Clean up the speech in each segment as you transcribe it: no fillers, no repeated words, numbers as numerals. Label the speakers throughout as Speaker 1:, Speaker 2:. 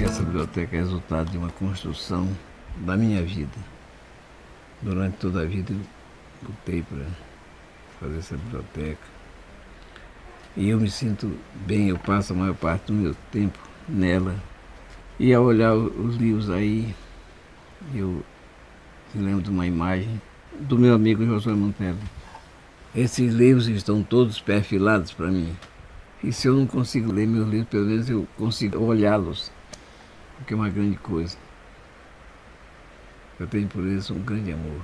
Speaker 1: Essa biblioteca é resultado de uma construção da minha vida. Durante toda a vida eu lutei para fazer essa biblioteca. E eu me sinto bem, eu passo a maior parte do meu tempo nela. E ao olhar os livros aí, eu me lembro de uma imagem do meu amigo Josué Monteiro. Esses livros estão todos perfilados para mim. E se eu não consigo ler meus livros, pelo menos eu consigo olhá-los, o que é uma grande coisa. Eu tenho por isso um grande amor.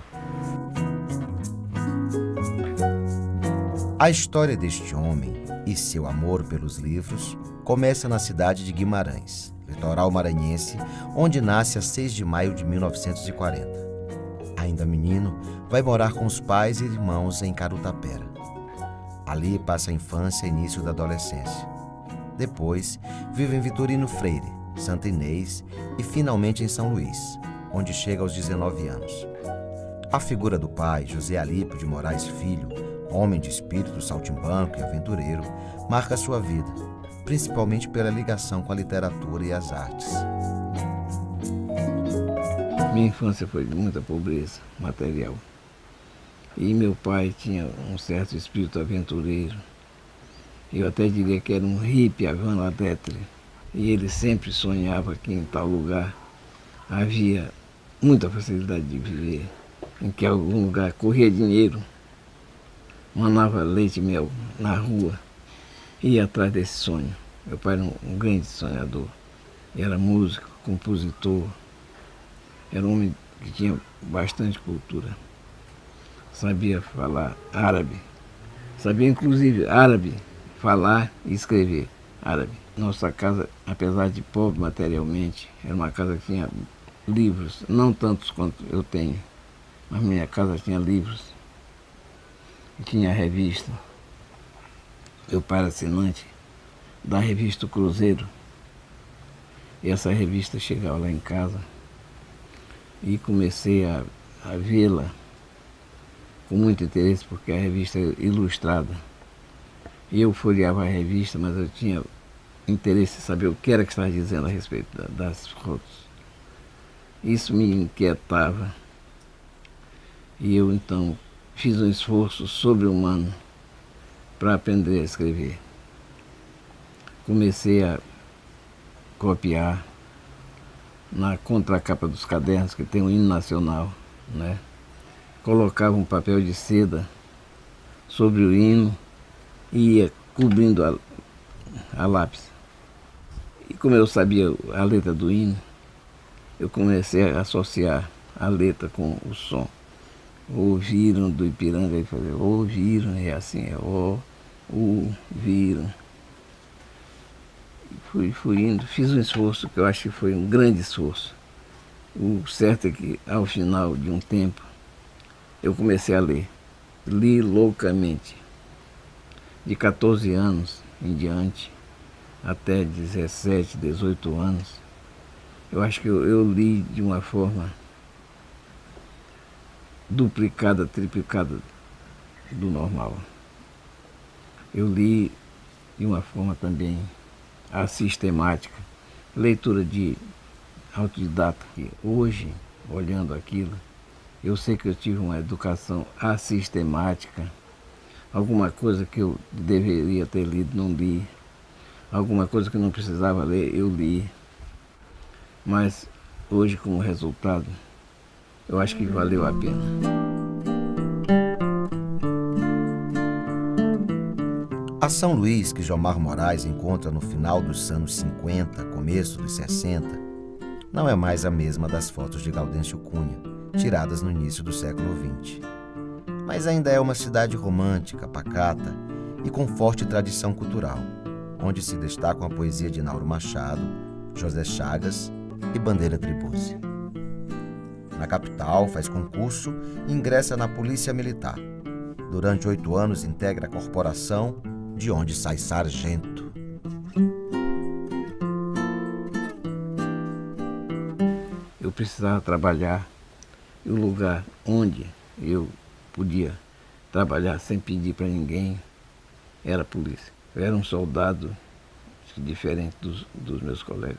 Speaker 2: A história deste homem e seu amor pelos livros começa na cidade de Guimarães, litoral maranhense, onde nasce a 6 de maio de 1940. Ainda menino, vai morar com os pais e irmãos em Carutapera. Ali passa a infância e início da adolescência. Depois, vive em Vitorino Freire, Santa Inês e finalmente em São Luís, onde chega aos 19 anos. A figura do pai, José Alípio de Moraes Filho, homem de espírito saltimbanco e aventureiro, marca a sua vida, principalmente pela ligação com a literatura e as artes.
Speaker 1: Minha infância foi de muita pobreza material. E meu pai tinha um certo espírito aventureiro. Eu até diria que era um hippie avant la lettre. E ele sempre sonhava que em tal lugar havia muita facilidade de viver, em que algum lugar corria dinheiro, manava leite e mel na rua, e ia atrás desse sonho. Meu pai era um grande sonhador. Era músico, compositor, era um homem que tinha bastante cultura. Sabia falar árabe, sabia inclusive árabe, falar e escrever árabe. Nossa casa, apesar de pobre materialmente, era uma casa que tinha livros, não tantos quanto eu tenho, mas minha casa tinha livros, e tinha revista. Meu pai era assinante da revista O Cruzeiro, e essa revista chegava lá em casa e comecei a vê-la com muito interesse, porque a revista era ilustrada. E eu folheava a revista, mas eu tinha interesse em saber o que era que estava dizendo a respeito das fotos. Isso me inquietava. E eu, então, fiz um esforço sobre-humano para aprender a escrever. Comecei a copiar na contracapa dos cadernos, que tem um hino nacional, né? Colocava um papel de seda sobre o hino e ia cobrindo a lápis. E como eu sabia a letra do hino, eu comecei a associar a letra com o som. Ouviram do Ipiranga, e fazer ouviram, é assim, ouviram. Fui indo, fiz um esforço que eu acho que foi um grande esforço. O certo é que, ao final de um tempo, eu comecei a ler. Li loucamente. De 14 anos em diante, até 17, 18 anos, eu acho que eu li de uma forma duplicada, triplicada do normal. Eu li de uma forma também assistemática, leitura de autodidata. Hoje, olhando aquilo, eu sei que eu tive uma educação assistemática, alguma coisa que eu deveria ter lido, não li, Alguma coisa que não precisava ler, eu li. Mas hoje, como resultado, eu acho que valeu a pena.
Speaker 2: A São Luís, que Jomar Moraes encontra no final dos anos 50, começo dos 60, não é mais a mesma das fotos de Gaudêncio Cunha, tiradas no início do século XX. Mas ainda é uma cidade romântica, pacata e com forte tradição cultural, onde se destacam a poesia de Nauro Machado, José Chagas e Bandeira Tribuzzi. Na capital, faz concurso e ingressa na Polícia Militar. Durante 8 anos, integra a corporação, de onde sai sargento.
Speaker 1: Eu precisava trabalhar e o lugar onde eu podia trabalhar sem pedir para ninguém era a polícia. Eu era um soldado diferente dos meus colegas,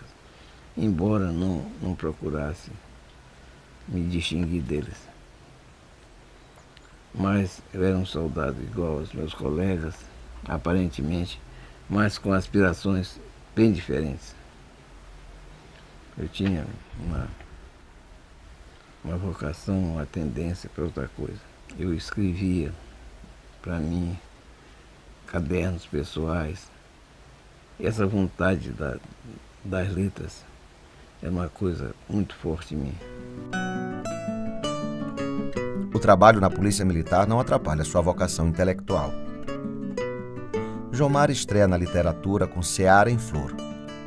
Speaker 1: embora não procurasse me distinguir deles. Mas eu era um soldado igual aos meus colegas, aparentemente, mas com aspirações bem diferentes. Eu tinha uma vocação, uma tendência para outra coisa. Eu escrevia para mim cadernos pessoais. E essa vontade das letras é uma coisa muito forte em mim.
Speaker 2: O trabalho na Polícia Militar não atrapalha sua vocação intelectual. Jomar estreia na literatura com Seara em Flor,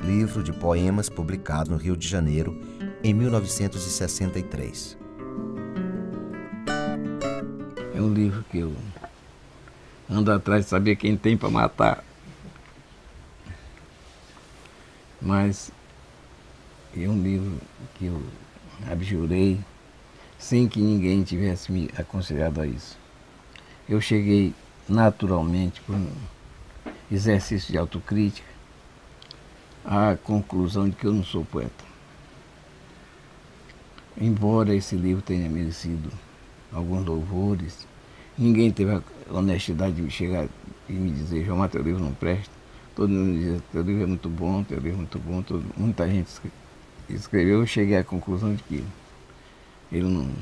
Speaker 2: livro de poemas publicado no Rio de Janeiro em 1963.
Speaker 1: É um livro que eu ando atrás de saber quem tem para matar. Mas é um livro que eu abjurei sem que ninguém tivesse me aconselhado a isso. Eu cheguei naturalmente, por um exercício de autocrítica, à conclusão de que eu não sou poeta. Embora esse livro tenha merecido alguns louvores, ninguém teve a honestidade de chegar e me dizer: Jomar, teu livro não presta. Todo mundo dizia: teu livro é muito bom, teu livro é muito bom. Muita gente escreveu. Eu cheguei à conclusão de que ele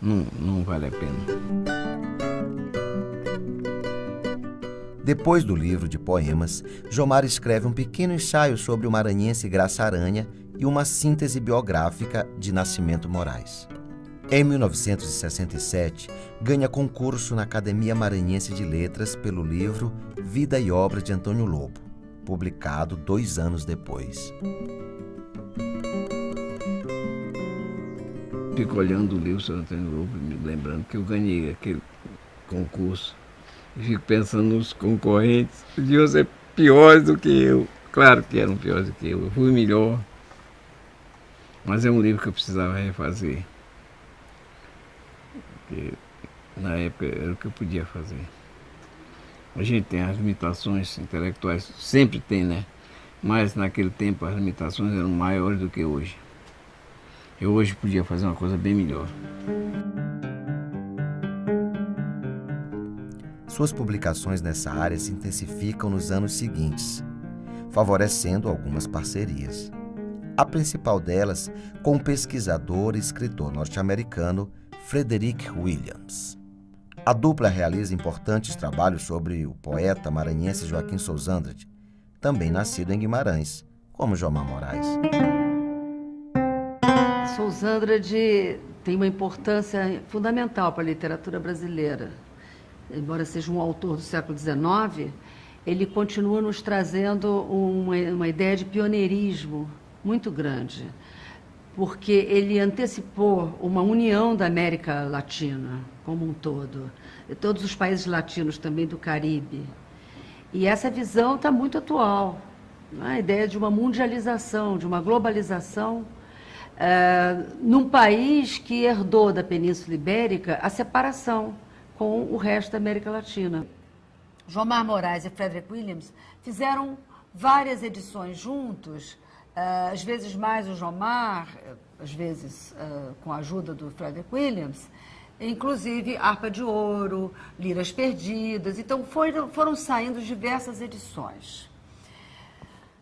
Speaker 1: não vale a pena.
Speaker 2: Depois do livro de poemas, Jomar escreve um pequeno ensaio sobre o maranhense Graça Aranha e uma síntese biográfica de Nascimento Moraes. Em 1967, ganha concurso na Academia Maranhense de Letras pelo livro Vida e Obra de Antônio Lobo, publicado 2 anos depois.
Speaker 1: Fico olhando o livro sobre Antônio Lobo, me lembrando que eu ganhei aquele concurso. E fico pensando nos concorrentes, podiam ser piores do que eu. Claro que eram piores do que eu fui melhor. Mas é um livro que eu precisava refazer. Porque na época era o que eu podia fazer. A gente tem as limitações intelectuais, sempre tem, né? Mas naquele tempo as limitações eram maiores do que hoje. Eu hoje podia fazer uma coisa bem melhor.
Speaker 2: Suas publicações nessa área se intensificam nos anos seguintes, favorecendo algumas parcerias. A principal delas com o pesquisador e escritor norte-americano Frederick Williams. A dupla realiza importantes trabalhos sobre o poeta maranhense Joaquim Sousandrade, também nascido em Guimarães, como Jomar Moraes.
Speaker 3: Sousandrade tem uma importância fundamental para a literatura brasileira. Embora seja um autor do século XIX, ele continua nos trazendo uma ideia de pioneirismo muito grande, porque ele antecipou uma união da América Latina como um todo, e todos os países latinos também do Caribe. E essa visão está muito atual, né? A ideia de uma mundialização, de uma globalização, num país que herdou da Península Ibérica a separação com o resto da América Latina. Jomar Moraes e Frederick Williams fizeram várias edições juntos, às vezes mais o Jomar, às vezes com a ajuda do Frederick Williams, inclusive Harpa de Ouro, Liras Perdidas. Então foram saindo diversas edições.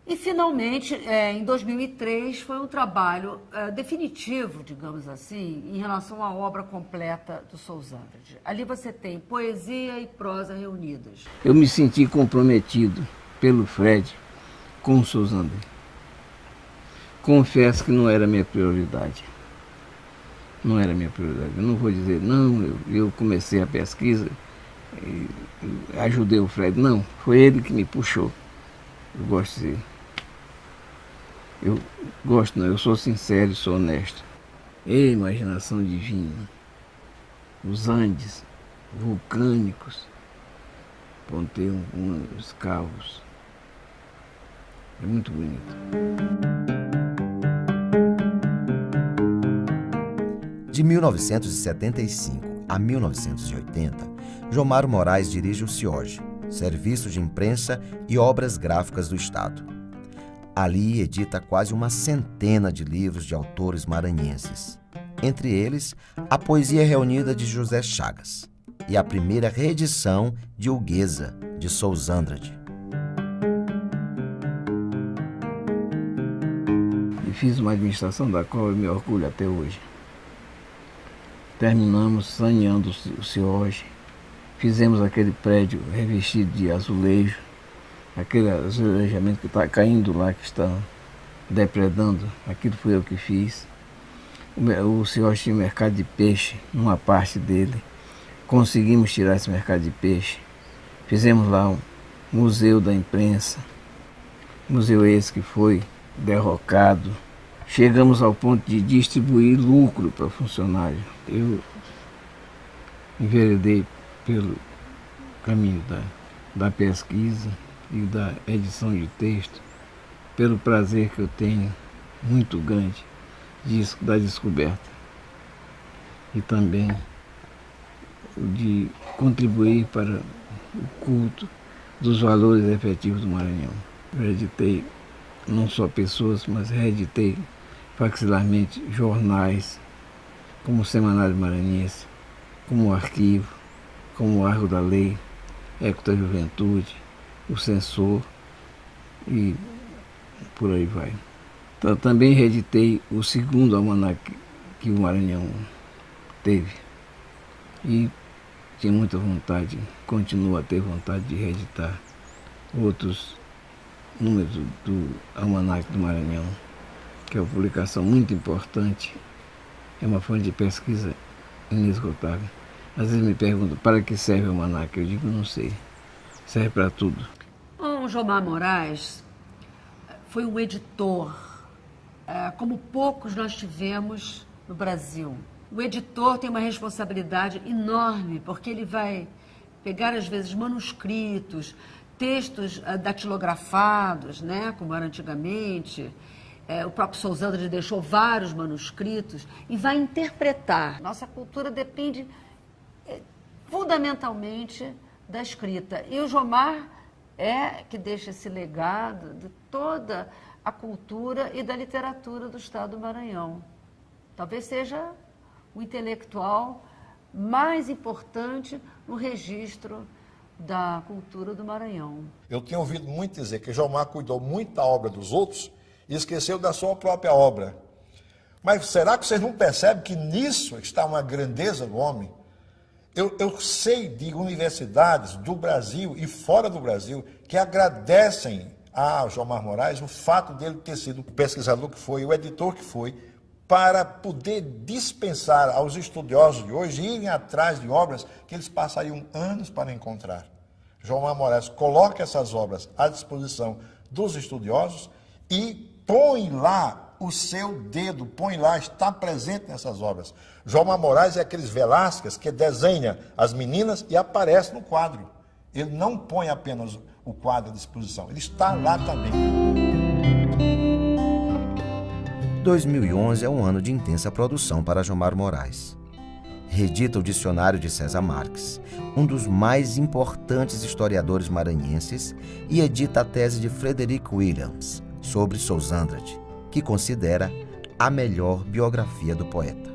Speaker 3: E, finalmente, em 2003, foi um trabalho definitivo, digamos assim, em relação à obra completa do Sousandrade. Ali você tem poesia e prosa reunidas.
Speaker 1: Eu me senti comprometido pelo Fred com o Sousandrade. Confesso que não era minha prioridade. Não era minha prioridade. Eu não vou dizer, não, eu comecei a pesquisa e ajudei o Fred. Não, foi ele que me puxou. Eu gosto de... eu sou sincero e sou honesto. E imaginação divina. Os Andes, vulcânicos, ponteiam os cavos. É muito bonito.
Speaker 2: De 1975 a 1980, Jomar Moraes dirige o CIOJ, Serviço de Imprensa e Obras Gráficas do Estado. Ali edita quase uma centena de livros de autores maranhenses, entre eles a poesia reunida de José Chagas e a primeira reedição de Huguesa, de Sousandrade.
Speaker 1: E fiz uma administração da qual eu me orgulho até hoje. Terminamos saneando o CIOJ, fizemos aquele prédio revestido de azulejo, aquele azulejamento que está caindo lá, que está depredando, aquilo foi eu que fiz. O CIOJ tinha mercado de peixe, numa parte dele. Conseguimos tirar esse mercado de peixe. Fizemos lá um museu da imprensa, museu esse que foi derrocado. Chegamos ao ponto de distribuir lucro para funcionário. Eu enveredei pelo caminho da pesquisa e da edição de texto, pelo prazer que eu tenho muito grande da descoberta e também de contribuir para o culto dos valores efetivos do Maranhão. Eu reeditei não só pessoas, mas reeditei faxilarmente jornais, como o Semanário Maranhense, como o Arquivo, como o Argo da Lei, Eco da Juventude, o Censor e por aí vai. Então, também reeditei o segundo almanaque que o Maranhão teve e tinha muita vontade, continuo a ter vontade de reeditar outros números do Almanaque do Maranhão, que é uma publicação muito importante, é uma fonte de pesquisa inesgotável. Às vezes me perguntam, para que serve o almanaque? Eu digo, não sei. Serve para tudo.
Speaker 3: Bom, Jomar Moraes foi um editor, como poucos nós tivemos no Brasil. O editor tem uma responsabilidade enorme, porque ele vai pegar, às vezes, manuscritos, textos datilografados, né, como era antigamente. O próprio Sousandrade deixou vários manuscritos e vai interpretar. Nossa cultura depende fundamentalmente da escrita. E o Jomar que deixa esse legado de toda a cultura e da literatura do Estado do Maranhão. Talvez seja o intelectual mais importante no registro da cultura do Maranhão.
Speaker 4: Eu tenho ouvido muito dizer que Jomar cuidou muito da obra dos outros e esqueceu da sua própria obra. Mas será que vocês não percebem que nisso está uma grandeza do homem? Eu sei de universidades do Brasil e fora do Brasil que agradecem a Jomar Moraes o fato dele ter sido o pesquisador que foi, o editor que foi, para poder dispensar aos estudiosos de hoje irem atrás de obras que eles passariam anos para encontrar. Jomar Moraes coloca essas obras à disposição dos estudiosos e põe lá o seu dedo, põe lá, está presente nessas obras. Jomar Moraes é aqueles Velázquez que desenha as meninas e aparece no quadro. Ele não põe apenas o quadro à disposição, ele está lá também.
Speaker 2: 2011 é um ano de intensa produção para Jomar Moraes. Reedita o Dicionário de César Marques, um dos mais importantes historiadores maranhenses, e edita a tese de Frederick Williams sobre Sousandrade, que considera a melhor biografia do poeta.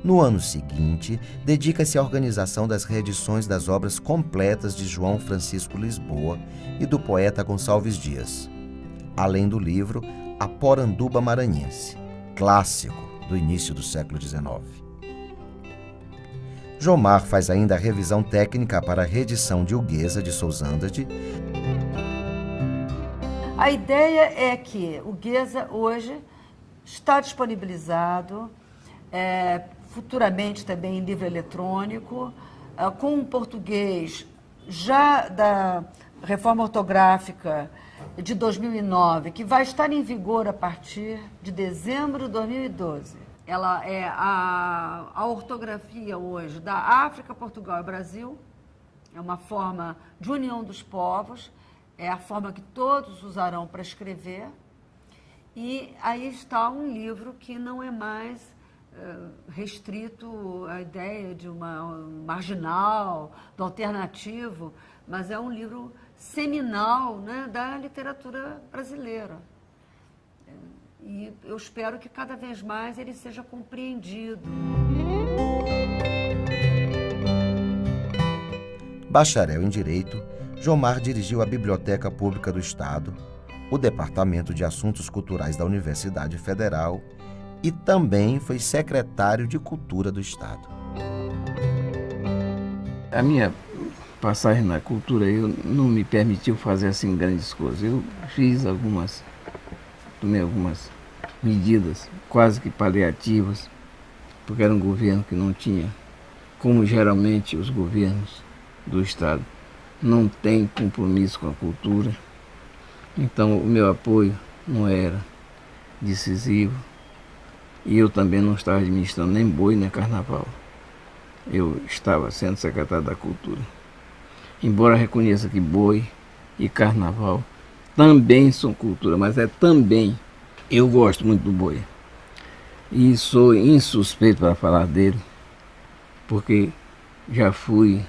Speaker 2: No ano seguinte, dedica-se à organização das reedições das obras completas de João Francisco Lisboa e do poeta Gonçalves Dias, além do livro A Poranduba Maranhense, clássico do início do século XIX. Jomar faz ainda a revisão técnica para a reedição de Huguesa de Sousândade.
Speaker 3: A ideia é que o Huguesa hoje está disponibilizado, futuramente também em livro eletrônico, com um português já da reforma ortográfica de 2009, que vai estar em vigor a partir de dezembro de 2012. Ela é a ortografia hoje da África, Portugal e Brasil, é uma forma de união dos povos, é a forma que todos usarão para escrever, e aí está um livro que não é mais restrito à ideia de uma marginal, do alternativo, mas é um livro seminal, né, da literatura brasileira. E eu espero que cada vez mais ele seja compreendido.
Speaker 2: Bacharel em Direito, Jomar dirigiu a Biblioteca Pública do Estado, o Departamento de Assuntos Culturais da Universidade Federal e também foi secretário de Cultura do Estado.
Speaker 1: A minha passagem na cultura não me permitiu fazer assim grandes coisas. Eu tomei algumas medidas quase que paliativas, porque era um governo que não tinha, como geralmente os governos do Estado, não tem compromisso com a cultura. Então o meu apoio não era decisivo e eu também não estava administrando nem boi nem carnaval. Eu estava sendo secretário da Cultura. Embora reconheça que boi e carnaval também são cultura, mas é também. Eu gosto muito do boi e sou insuspeito para falar dele, porque já fui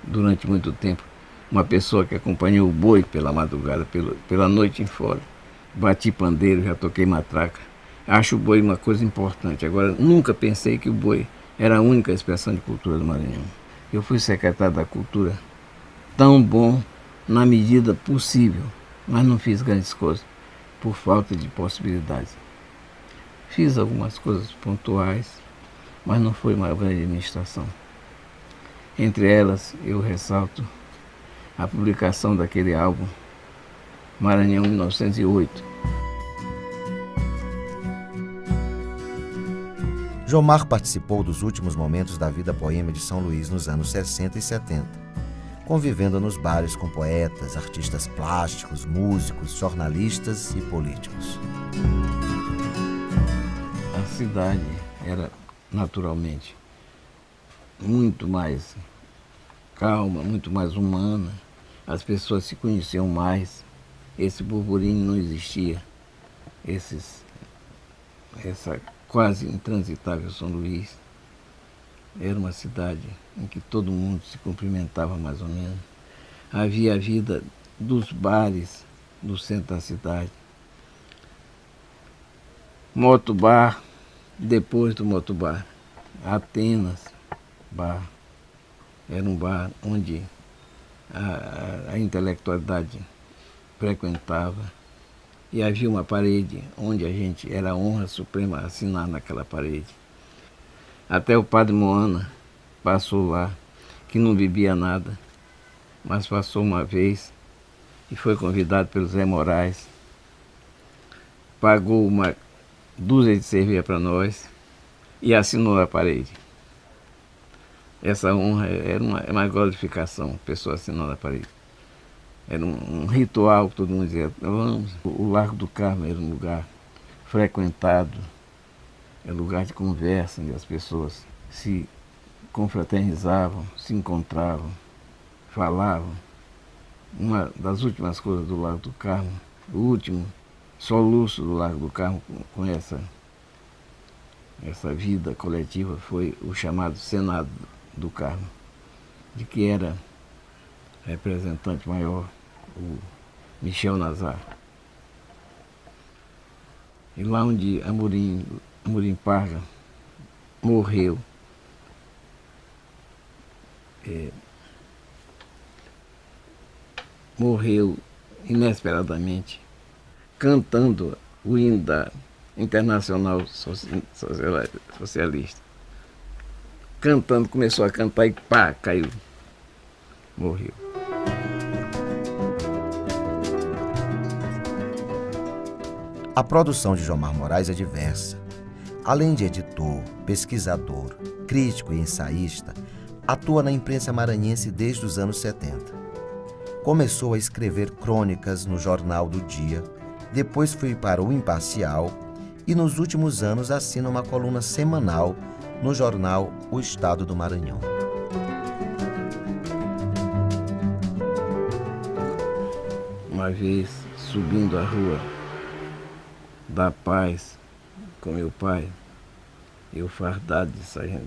Speaker 1: durante muito tempo uma pessoa que acompanhou o boi pela madrugada, pela noite em fora. Bati pandeiro, já toquei matraca. Acho o boi uma coisa importante. Agora, nunca pensei que o boi era a única expressão de cultura do Maranhão. Eu fui secretário da Cultura tão bom na medida possível, mas não fiz grandes coisas por falta de possibilidades. Fiz algumas coisas pontuais, mas não foi uma grande administração. Entre elas, eu ressalto a publicação daquele álbum Maranhão 1908.
Speaker 2: Jomar participou dos últimos momentos da vida boêmia de São Luís nos anos 60 e 70, convivendo nos bares com poetas, artistas plásticos, músicos, jornalistas e políticos.
Speaker 1: A cidade era, naturalmente, muito mais calma, muito mais humana. As pessoas se conheciam mais. Esse burburinho não existia. Essa quase intransitável São Luís era uma cidade em que todo mundo se cumprimentava mais ou menos. Havia a vida dos bares do centro da cidade. Motobar, depois do motobar, Atenas Bar. Era um bar onde a intelectualidade frequentava. E havia uma parede onde a gente era a honra suprema assinar naquela parede. Até o padre Moana passou lá, que não bebia nada, mas passou uma vez e foi convidado pelo Zé Moraes. Pagou uma dúzia de cerveja para nós e assinou a parede. Essa honra era uma glorificação, a pessoa assinando a parede. Era um ritual que todo mundo dizia, vamos. O Largo do Carmo era um lugar frequentado, era um lugar de conversa, onde as pessoas se confraternizavam, se encontravam, falavam. Uma das últimas coisas do Largo do Carmo, o último soluço do Largo do Carmo com essa vida coletiva foi o chamado Senado do Carmo, de que era representante maior o Michel Nazar. E lá onde Amorim Parga morreu morreu inesperadamente cantando o hino da Internacional Socialista. Cantando, começou a cantar e pá, caiu. Morreu.
Speaker 2: A produção de Jomar Moraes é diversa. Além de editor, pesquisador, crítico e ensaísta, atua na imprensa maranhense desde os anos 70. Começou a escrever crônicas no Jornal do Dia, depois foi para o Imparcial e nos últimos anos assina uma coluna semanal no jornal O Estado do Maranhão.
Speaker 1: Uma vez, subindo a rua da Paz com meu pai, eu fardado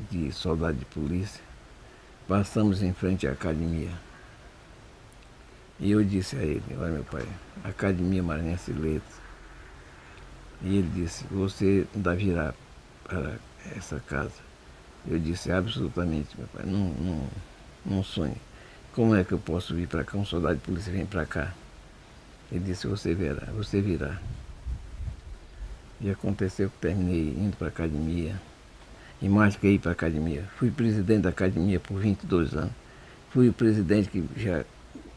Speaker 1: de soldado de polícia, passamos em frente à academia. E eu disse a ele: olha, meu pai, Academia Maranhense de Letras. E ele disse: você ainda virá para essa casa? Eu disse: absolutamente, meu pai, não sonhe. Como é que eu posso vir para cá? Um soldado de polícia vem para cá. Ele disse: você verá, você virá. E aconteceu que terminei indo para a academia. E mais que ir para a academia, fui presidente da academia por 22 anos. Fui o presidente que já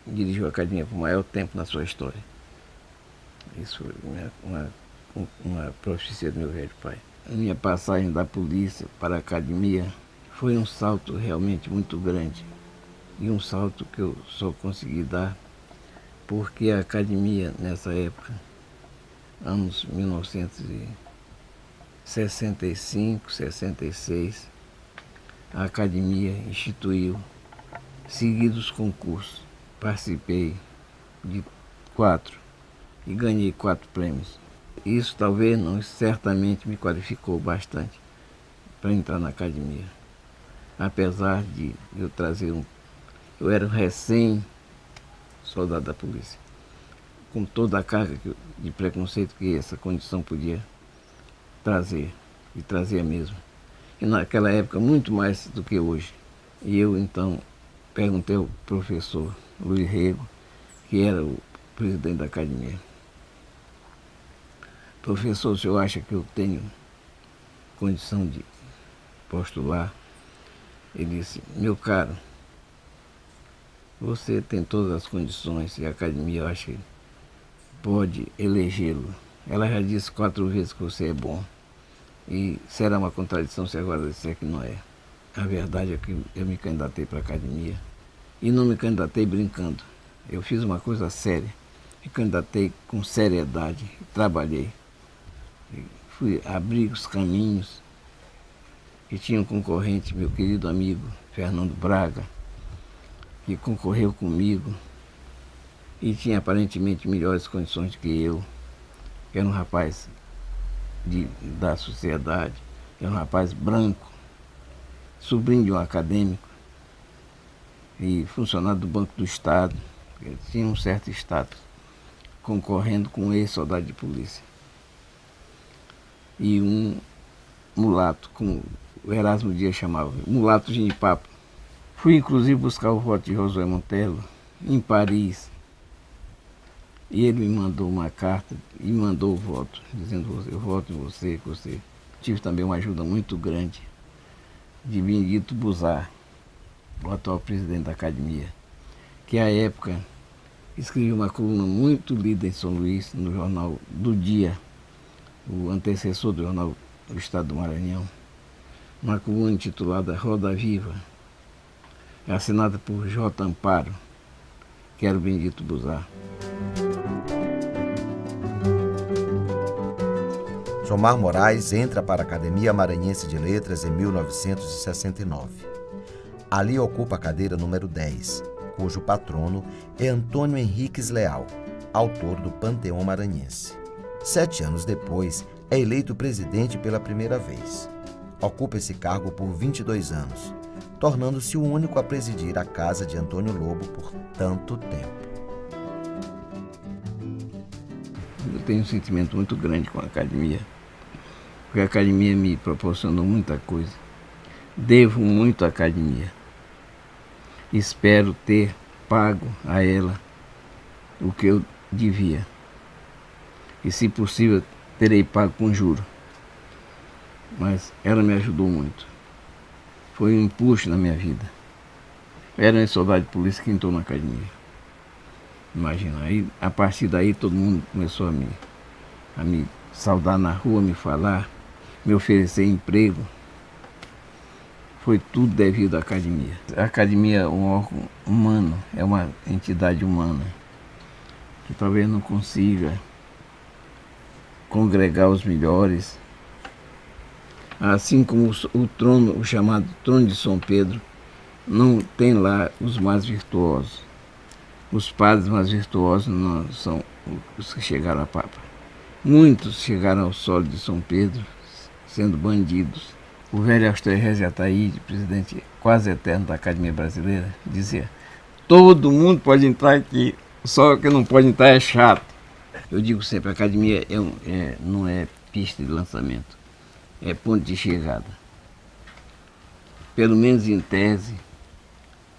Speaker 1: dirigiu a academia por maior tempo na sua história. Isso foi uma profecia do meu velho pai. A minha passagem da polícia para a academia foi um salto realmente muito grande. E um salto que eu só consegui dar porque a academia, nessa época, anos 1965, 66, a academia instituiu seguidos concursos. Participei de 4 e ganhei 4 prêmios. Isso talvez não, certamente me qualificou bastante para entrar na academia. Apesar de eu trazer eu era um recém-soldado da polícia, com toda a carga de preconceito que essa condição podia trazer, e trazia mesmo. E naquela época muito mais do que hoje. E eu então perguntei ao professor Luiz Rego, que era o presidente da academia: professor, o senhor acha que eu tenho condição de postular? Ele disse: meu caro, você tem todas as condições e a academia, eu acho que pode elegê-lo. Ela já disse 4 vezes que você é bom. E será uma contradição se agora disser que não é. A verdade é que eu me candidatei para a academia. E não me candidatei brincando. Eu fiz uma coisa séria. Me candidatei com seriedade. Trabalhei. E fui abrir os caminhos. E tinha um concorrente, meu querido amigo Fernando Braga, que concorreu comigo e tinha aparentemente melhores condições do que eu. Era um rapaz da sociedade, era um rapaz branco, sobrinho de um acadêmico e funcionário do Banco do Estado. Ele tinha um certo status, concorrendo com um ex-soldado de polícia. E um mulato, como o Erasmo Dias chamava, mulato ginipapo. Fui inclusive buscar o voto de Josué Montello em Paris. E ele me mandou uma carta e mandou o voto, dizendo: eu voto em você, que você. Tive também uma ajuda muito grande de Benedito Buzar, o atual presidente da academia, que à época escreveu uma coluna muito lida em São Luís, no Jornal do Dia, o antecessor do Jornal do Estado do Maranhão, uma coluna intitulada Roda Viva, assinada por J. Amparo, que era o Benedito Buzar.
Speaker 2: Jomar Moraes entra para a Academia Maranhense de Letras em 1969. Ali ocupa a cadeira número 10, cujo patrono é Antônio Henriques Leal, autor do Panteão Maranhense. 7 anos depois, é eleito presidente pela primeira vez. Ocupa esse cargo por 22 anos, tornando-se o único a presidir a casa de Antônio Lobo por tanto tempo.
Speaker 1: Eu tenho um sentimento muito grande com a academia, porque a academia me proporcionou muita coisa. Devo muito à academia. Espero ter pago a ela o que eu devia. E, se possível, terei pago com juro. Mas ela me ajudou muito. Foi um impulso na minha vida. Era um soldado de polícia que entrou na academia. Imagina, aí, a partir daí todo mundo começou a me saudar na rua, me falar, me oferecer emprego. Foi tudo devido à academia. A academia é um órgão humano, é uma entidade humana que talvez não consiga congregar os melhores. Assim como o trono, o chamado trono de São Pedro, não tem lá os mais virtuosos. Os padres mais virtuosos não são os que chegaram a Papa. Muitos chegaram ao solo de São Pedro sendo bandidos. O velho Austro-Regis Ataíde, presidente quase eterno da Academia Brasileira, dizia: todo mundo pode entrar aqui, só que não pode entrar é chato. Eu digo sempre, a academia não é pista de lançamento, é ponto de chegada. Pelo menos em tese,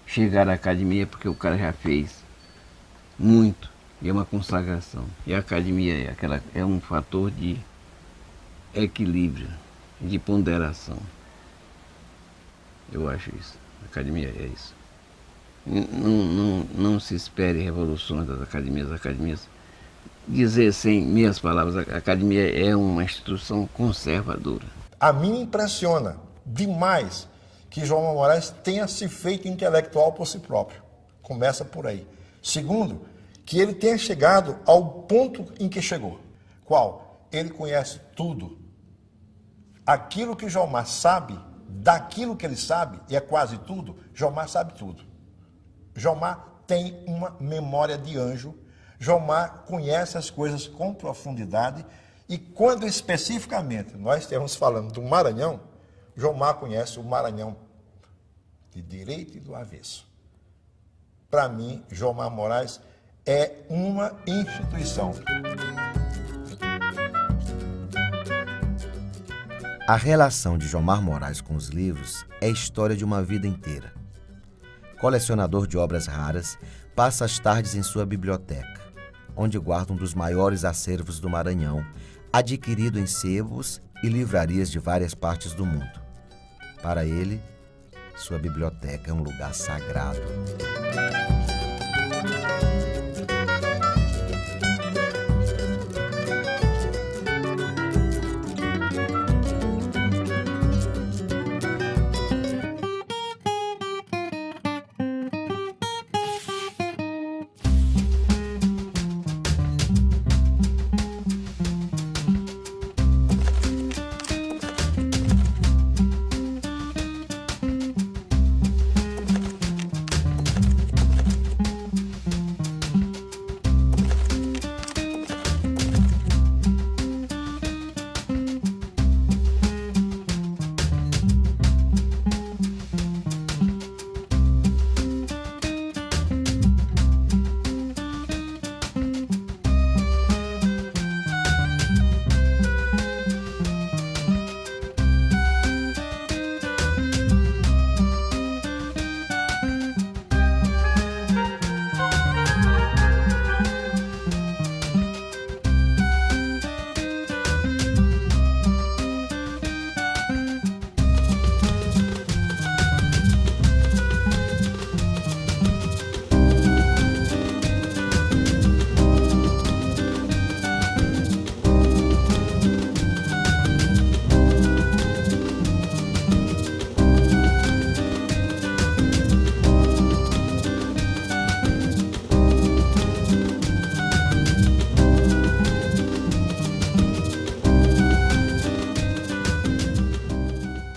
Speaker 1: chegar à academia porque o cara já fez muito, e é uma consagração. E a academia é um fator de equilíbrio, de ponderação. Eu acho isso. A academia é isso. Não se espere revoluções das academias. Dizer sem minhas palavras, a academia é uma instituição conservadora.
Speaker 4: A mim impressiona demais que João Moraes tenha se feito intelectual por si próprio. Começa por aí. Segundo, que ele tenha chegado ao ponto em que chegou. Qual? Ele conhece tudo. Aquilo que Jomar sabe, daquilo que ele sabe, e é quase tudo, Jomar sabe tudo. Jomar tem uma memória de anjo. Jomar conhece as coisas com profundidade. E quando especificamente nós estamos falando do Maranhão, Jomar conhece o Maranhão de direito e do avesso. Para mim, Jomar Moraes é uma instituição.
Speaker 2: A relação de Jomar Moraes com os livros é a história de uma vida inteira. Colecionador de obras raras, passa as tardes em sua biblioteca, onde guarda um dos maiores acervos do Maranhão, adquirido em sebos e livrarias de várias partes do mundo. Para ele, sua biblioteca é um lugar sagrado.